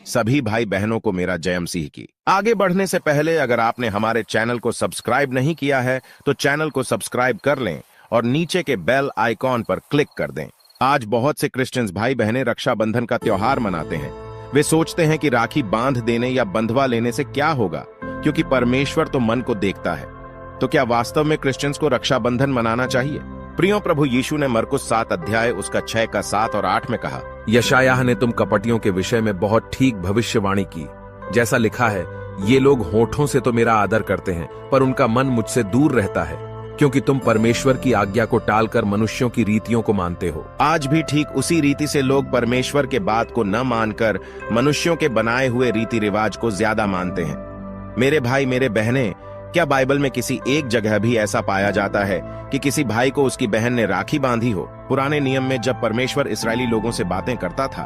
सभी भाई बहनों को मेरा जय मसीह की। आगे बढ़ने से पहले अगर आपने हमारे चैनल को सब्सक्राइब नहीं किया है तो चैनल को सब्सक्राइब कर लें और नीचे के बेल आइकॉन पर क्लिक कर दें। आज बहुत से क्रिश्चियंस भाई बहनें रक्षाबंधन का त्योहार मनाते हैं। वे सोचते हैं कि राखी बांध देने या बंधवा लेने से क्या होगा, क्योंकि परमेश्वर तो मन को देखता है। तो क्या वास्तव में क्रिश्चियंस को रक्षाबंधन मनाना चाहिए? प्रियो प्रभु यीशु ने मरकुस 7 अध्याय उसका 6 का 7 और 8 में कहा, यशायाह ने तुम कपटियों के विषय में बहुत ठीक भविष्यवाणी की। जैसा लिखा है, ये लोग होठों से तो मेरा आदर करते हैं, पर उनका मन मुझसे दूर रहता है, क्योंकि तुम परमेश्वर की आज्ञा को टालकर मनुष्यों की रीतियों को मानते हो। आज भी ठीक उसी रीति से लोग परमेश्वर के बात को न मानकर मनुष्यों के बनाए हुए रीति रिवाज को ज्यादा मानते हैं। मेरे भाई मेरे बहनें, क्या बाइबल में किसी एक जगह भी ऐसा पाया जाता है कि किसी भाई को उसकी बहन ने राखी बांधी हो? पुराने नियम में जब परमेश्वर इस्राएली लोगों से बातें करता था,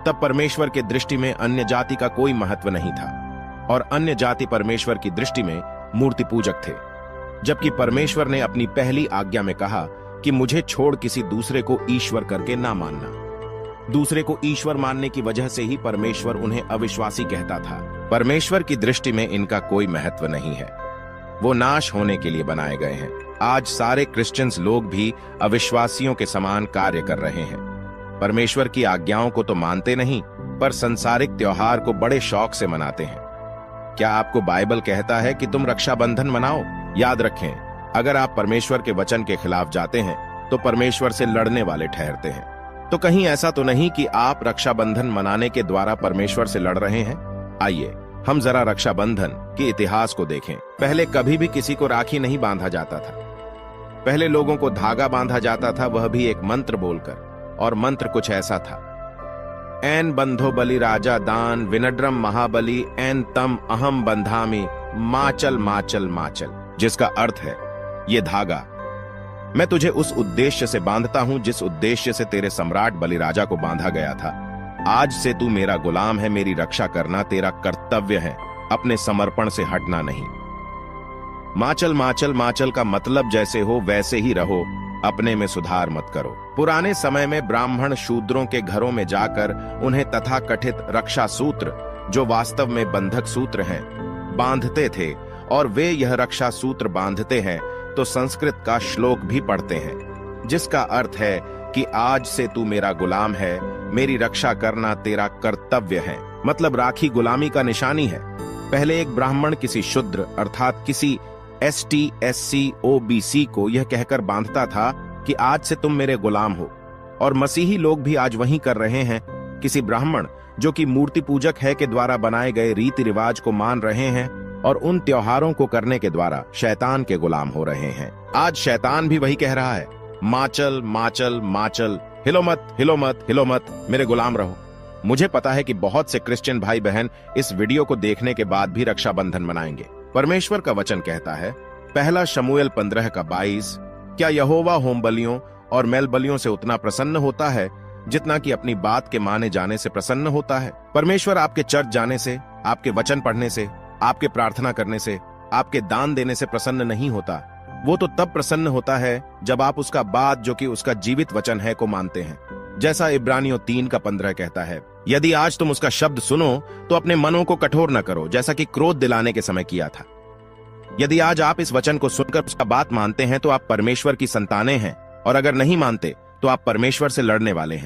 तब परमेश्वर के दृष्टि में अन्य जाति का कोई महत्व नहीं था, और अन्य जाति परमेश्वर की दृष्टि में मूर्ति पूजक थे। जबकि परमेश्वर ने अपनी पहली आज्ञा में कहा कि मुझे छोड़ किसी दूसरे को ईश्वर करके ना मानना। दूसरे को ईश्वर मानने की वजह से ही परमेश्वर उन्हें अविश्वासी कहता था। परमेश्वर की दृष्टि में इनका कोई महत्व नहीं है, वो नाश होने के लिए बनाए गए हैं। आज सारे क्रिश्चियंस लोग भी अविश्वासियों के समान कार्य कर रहे हैं। परमेश्वर की आज्ञाओं को तो मानते नहीं, पर संसारिक त्योहार को बड़े शौक से मनाते हैं। क्या आपको बाइबल कहता है कि तुम रक्षाबंधन मनाओ? याद रखें, अगर आप परमेश्वर के वचन के खिलाफ जाते हैं तो परमेश्वर से लड़ने वाले ठहरते हैं। तो कहीं ऐसा तो नहीं कि आप रक्षाबंधन मनाने के द्वारा परमेश्वर से लड़ रहे हैं? आइए हम जरा रक्षाबंधन के इतिहास को देखें। पहले कभी भी किसी को राखी नहीं बांधा जाता था। पहले लोगों को धागा बांधा जाता था, वह भी एक मंत्र बोलकर, और मंत्र कुछ ऐसा था, एन बंधो बलि राजा दान विनड्रम महाबली एन तम अहम बंधामी माचल माचल माचल, जिसका अर्थ है, ये धागा मैं तुझे उस उद्देश्य से बांधता हूं जिस उद्देश्य से तेरे सम्राट बलिराजा को बांधा गया था। आज से तू मेरा गुलाम है, मेरी रक्षा करना तेरा कर्तव्य है, अपने समर्पण से हटना नहीं। माचल माचल माचल का मतलब जैसे हो वैसे ही रहो, अपने में सुधार मत करो। पुराने समय में ब्राह्मण शूद्रों के घरों में जाकर उन्हें तथाकथित रक्षा सूत्र, जो वास्तव में बंधक सूत्र हैं, बांधते थे, और वे यह रक्षा सूत्र बांधते हैं तो संस्कृत का श्लोक भी पढ़ते हैं, जिसका अर्थ है कि आज से तू मेरा गुलाम है, मेरी रक्षा करना तेरा कर्तव्य है। मतलब राखी गुलामी का निशानी है। पहले एक ब्राह्मण किसी शूद्र अर्थात किसी ST SC OBC को यह कहकर बांधता था कि आज से तुम मेरे गुलाम हो, और मसीही लोग भी आज वही कर रहे हैं। किसी ब्राह्मण जो कि मूर्ति पूजक है के द्वारा बनाए गए रीति रिवाज को मान रहे हैं और उन त्योहारों को करने के द्वारा शैतान के गुलाम हो रहे हैं। आज शैतान भी वही कह रहा है, माचल माचल माचल, हिलो मत हिलो मत हिलो मत, मेरे गुलाम रहो। मुझे पता है कि बहुत से क्रिश्चियन भाई बहन इस वीडियो को देखने के बाद भी रक्षाबंधन मनाएंगे। परमेश्वर का वचन कहता है, पहला शमूएल 15 का 22, क्या यहोवा होम बलियों और मेल बलियों से उतना प्रसन्न होता है जितना कि अपनी बात के माने जाने से प्रसन्न होता है? परमेश्वर आपके चर्च जाने से, आपके वचन पढ़ने से, आपके प्रार्थना करने से, आपके दान देने से प्रसन्न नहीं होता। वो तो तब प्रसन्न होता है जब आप उसका बात, जो कि उसका जीवित वचन है, को मानते हैं। जैसा इब्रानियों 3 का 15 कहता है, यदि आज तुम उसका शब्द सुनो तो अपने मनों को कठोर न करो, जैसा कि क्रोध दिलाने के समय किया था। यदि आज आप इस वचन को सुनकर उसका बात मानते हैं तो आप परमेश्वर की संतानें हैं, और अगर नहीं मानते तो आप परमेश्वर से लड़ने वाले हैं।